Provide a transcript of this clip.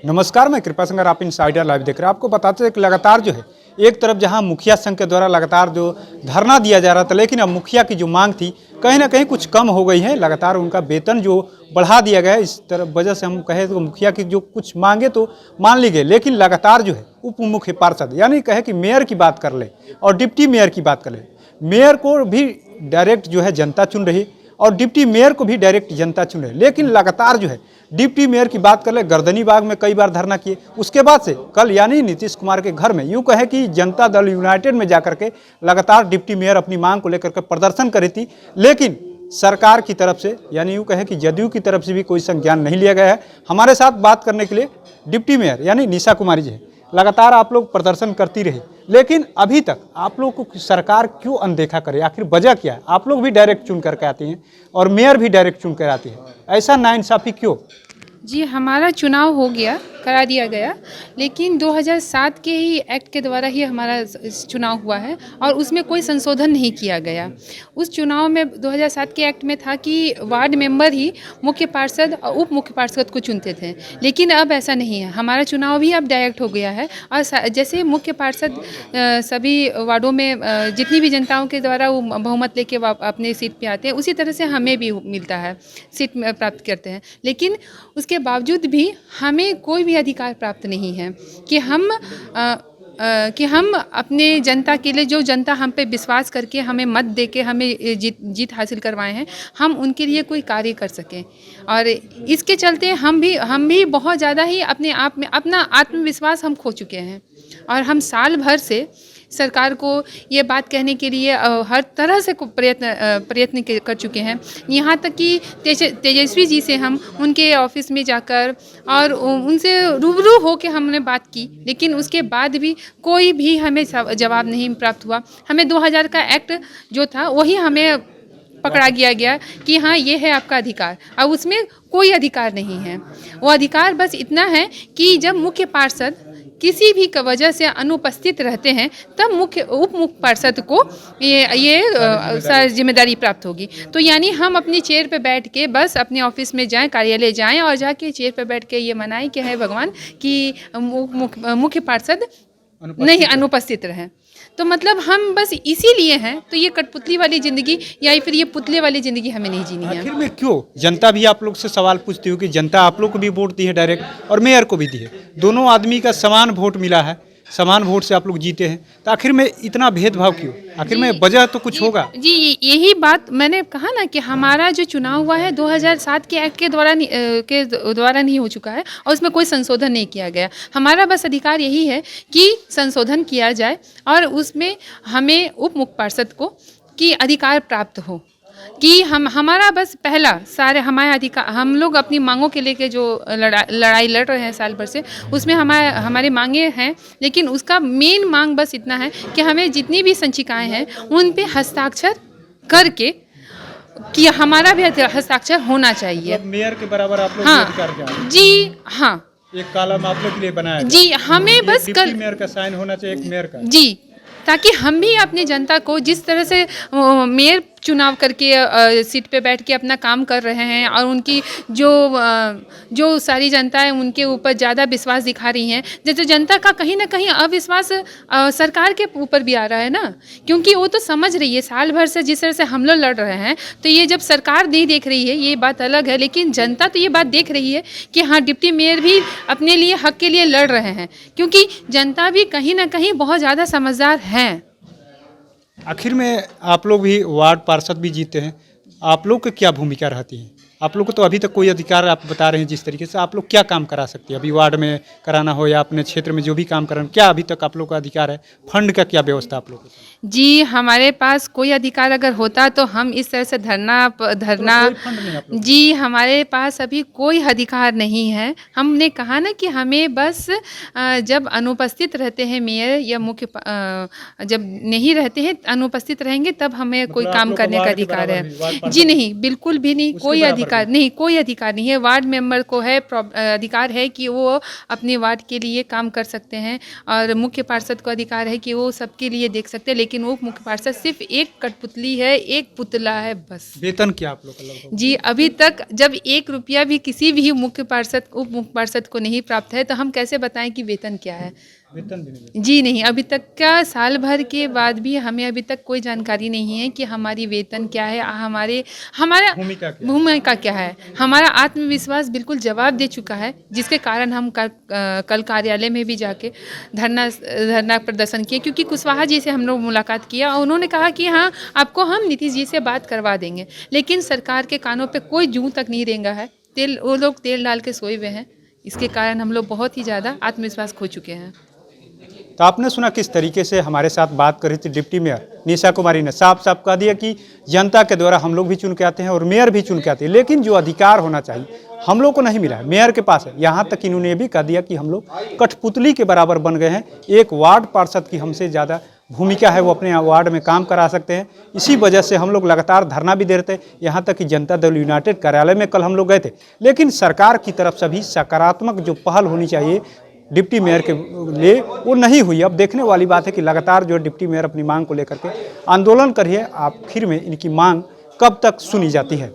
नमस्कार, मैं कृपा सिंगर, आप इनसाइडर लाइव देख रहे हैं। आपको बताते हैं कि लगातार जो है एक तरफ जहां मुखिया संघ के द्वारा लगातार जो धरना दिया जा रहा था, लेकिन अब मुखिया की जो मांग थी कहीं ना कहीं कुछ कम हो गई है। लगातार उनका वेतन जो बढ़ा दिया गया है, इस तरफ वजह से हम कहें तो मुखिया की जो कुछ मांगे तो मान ली गई, लेकिन लगातार जो है उप मुख्य पार्षद यानी कहे कि मेयर की बात कर ले और डिप्टी मेयर की बात कर ले, मेयर को भी डायरेक्ट जो है जनता चुन रही और डिप्टी मेयर को भी डायरेक्ट जनता चुन रही, लेकिन लगातार जो है डिप्टी मेयर की बात कर ले, गर्दनी बाग में कई बार धरना किए। उसके बाद से कल यानी नीतीश कुमार के घर में यूं कहे कि जनता दल यूनाइटेड में जाकर के लगातार डिप्टी मेयर अपनी मांग को लेकर के प्रदर्शन करी थी, लेकिन सरकार की तरफ से यानी यूं कहे कि जदयू की तरफ से भी कोई संज्ञान नहीं लिया गया है। हमारे साथ बात करने के लिए डिप्टी मेयर यानी निशा कुमारी जी है। लगातार आप लोग प्रदर्शन करती रही, लेकिन अभी तक आप लोग को सरकार क्यों अनदेखा करे? आखिर वजह क्या है? आप लोग भी डायरेक्ट चुन करके आती हैं और मेयर भी डायरेक्ट चुन कर आती है, ऐसा नाइंसाफ़ी क्यों? जी, हमारा चुनाव हो गया, करा दिया गया, लेकिन 2007 के ही एक्ट के द्वारा ही हमारा चुनाव हुआ है और उसमें कोई संशोधन नहीं किया गया। उस चुनाव में 2007 के एक्ट में था कि वार्ड मेंबर ही मुख्य पार्षद और उप मुख्य पार्षद को चुनते थे, लेकिन अब ऐसा नहीं है। हमारा चुनाव भी अब डायरेक्ट हो गया है और जैसे मुख्य पार्षद सभी वार्डों में जितनी भी जनताओं के द्वारा वो बहुमत लेके अपने सीट पे आते हैं, उसी तरह से हमें भी मिलता है, सीट प्राप्त करते हैं। लेकिन उसके बावजूद भी हमें कोई भी अधिकार प्राप्त नहीं है कि हम अपने जनता के लिए, जो जनता हम पे विश्वास करके हमें मत दे के हमें जीत हासिल करवाए हैं, हम उनके लिए कोई कार्य कर सकें। और इसके चलते हम भी बहुत ज़्यादा ही अपने आप में अपना आत्मविश्वास हम खो चुके हैं और हम साल भर से सरकार को ये बात कहने के लिए हर तरह से प्रयत्न कर चुके हैं। यहाँ तक कि तेजस्वी जी से हम उनके ऑफिस में जाकर और उनसे रूबरू होकर हमने बात की, लेकिन उसके बाद भी कोई भी हमें जवाब नहीं प्राप्त हुआ। हमें 2000 का एक्ट जो था वही हमें पकड़ा गया कि हाँ, ये है आपका अधिकार। अब उसमें कोई अधिकार नहीं है। वो अधिकार बस इतना है कि जब मुख्य पार्षद किसी भी वजह से अनुपस्थित रहते हैं, तब उप मुख्य पार्षद को ये जिम्मेदारी प्राप्त होगी। तो यानी हम अपनी चेयर पे बैठ के बस अपने ऑफिस में जाएं, कार्यालय जाएं और जाके चेयर पे बैठ के ये मनाएं कि है भगवान कि मुख्य पार्षद नहीं अनुपस्थित रहे। तो मतलब हम बस इसीलिए हैं, तो ये कठपुतली वाली ज़िंदगी या फिर ये पुतले वाली ज़िंदगी हमें नहीं जीनी है। आखिर में क्यों? जनता भी आप लोग से सवाल पूछती हो कि जनता आप लोग को भी वोट दी है डायरेक्ट और मेयर को भी दी है, दोनों आदमी का समान वोट मिला है, समान वोट से आप लोग जीते हैं, तो आखिर में इतना भेदभाव क्यों? आखिर में वजह तो कुछ होगा। जी, यही बात मैंने कहा ना कि हमारा जो चुनाव हुआ है 2007 के एक्ट के द्वारा नहीं हो चुका है और उसमें कोई संशोधन नहीं किया गया। हमारा बस अधिकार यही है कि संशोधन किया जाए और उसमें हमें उप मुख्य पार्षद को की अधिकार प्राप्त हो कि हमारा बस पहला सारे हमारे अधिकार, हम लोग अपनी मांगों के लेके जो लड़ाई लड़ रहे हैं साल भर से, उसमें हमारे मांगे हैं, लेकिन उसका मेन मांग बस इतना है कि हमें जितनी भी संचिकाएं हैं उन पे हस्ताक्षर करके कि हमारा भी हस्ताक्षर होना चाहिए। तो मेयर के बराबर आप लोग हाँ, अधिकार क्या है? जी हाँ, एक कॉलम आप लोग के लिए बनाया जी, हमें बस डिप्टी मेयर का साइन होना चाहिए, एक मेयर का जी, ताकि हम भी अपनी जनता को जिस तरह से मेयर चुनाव करके सीट पे बैठ के अपना काम कर रहे हैं और उनकी जो सारी जनता है उनके ऊपर ज़्यादा विश्वास दिखा रही हैं, जैसे जनता का कहीं ना कहीं अविश्वास सरकार के ऊपर भी आ रहा है ना, क्योंकि वो तो समझ रही है साल भर से जिस तरह से हम लोग लड़ रहे हैं, तो ये जब सरकार नहीं देख रही है ये बात अलग है, लेकिन जनता तो ये बात देख रही है कि हाँ, डिप्टी मेयर भी अपने लिए हक के लिए लड़ रहे हैं, क्योंकि जनता भी कहीं ना कहीं बहुत ज़्यादा समझदार है। आखिर में आप लोग भी वार्ड पार्षद भी जीते हैं, आप लोग की क्या भूमिका रहती है? आप लोग को तो अभी तक कोई अधिकार, आप बता रहे हैं जिस तरीके से, आप लोग क्या काम करा सकते हैं? अभी वार्ड में कराना हो या अपने क्षेत्र में जो भी काम कराना, क्या अभी तक आप लोग का अधिकार है? फंड का क्या व्यवस्था आप लोग? जी, हमारे पास कोई अधिकार अगर होता तो हम इस तरह से धरना जी, हमारे पास अभी कोई अधिकार नहीं है। हमने कहा ना कि हमें बस जब अनुपस्थित रहते हैं मेयर या मुख्य जब नहीं रहते हैं, अनुपस्थित रहेंगे तब हमें कोई काम करने का अधिकार है। जी नहीं, बिल्कुल भी नहीं, कोई अधिकार अधिकार नहीं, कोई अधिकार नहीं है। वार्ड मेंबर को है अधिकार है कि वो अपने वार्ड के लिए काम कर सकते हैं, और मुख्य पार्षद को अधिकार है कि वो सबके लिए देख सकते हैं, लेकिन वो मुख्य पार्षद सिर्फ एक कठपुतली है, एक पुतला है बस। वेतन क्या आप लोग का लगभग? जी, अभी तक जब 1 रुपया भी किसी भी मुख्य पार्षद उप मुख्य पार्षद को नहीं प्राप्त है, तो हम कैसे बताएं कि वेतन क्या है? वेतन भी नहीं जी नहीं, अभी तक का साल भर के बाद भी हमें अभी तक कोई जानकारी नहीं है कि हमारी वेतन क्या है, हमारा भूमिका क्या है। हमारा आत्मविश्वास बिल्कुल जवाब दे चुका है, जिसके कारण हम कल कार्यालय में भी जाके धरना प्रदर्शन किए, क्योंकि कुशवाहा जी से हम लोग मुलाकात किया और उन्होंने कहा कि हाँ, आपको हम नीतीश जी से बात करवा देंगे, लेकिन सरकार के कानों पे कोई जूं तक नहीं रेंगा है। वो लोग तेल डाल के सोए हुए हैं। इसके कारण हम लोग बहुत ही ज़्यादा आत्मविश्वास खो चुके हैं। तो आपने सुना किस तरीके से हमारे साथ बात करी थी डिप्टी मेयर निशा कुमारी ने। साफ साफ कह दिया कि जनता के द्वारा हम लोग भी चुन के आते हैं और मेयर भी चुन के आते हैं, लेकिन जो अधिकार होना चाहिए हम लोग को नहीं मिला है, मेयर के पास है। यहाँ तक इन्होंने भी कह दिया कि हम लोग कठपुतली के बराबर बन गए हैं। एक वार्ड पार्षद की हमसे ज़्यादा भूमिका है, वो अपने वार्ड में काम करा सकते हैं। इसी वजह से हम लोग लगातार धरना भी दे रहे थे। यहाँ तक कि जनता दल यूनाइटेड कार्यालय में कल हम लोग गए थे, लेकिन सरकार की तरफ से भी सकारात्मक जो पहल होनी चाहिए डिप्टी मेयर के लिए वो नहीं हुई। अब देखने वाली बात है कि लगातार जो डिप्टी मेयर अपनी मांग को लेकर के आंदोलन कर रही है, आखिर में इनकी मांग कब तक सुनी जाती है।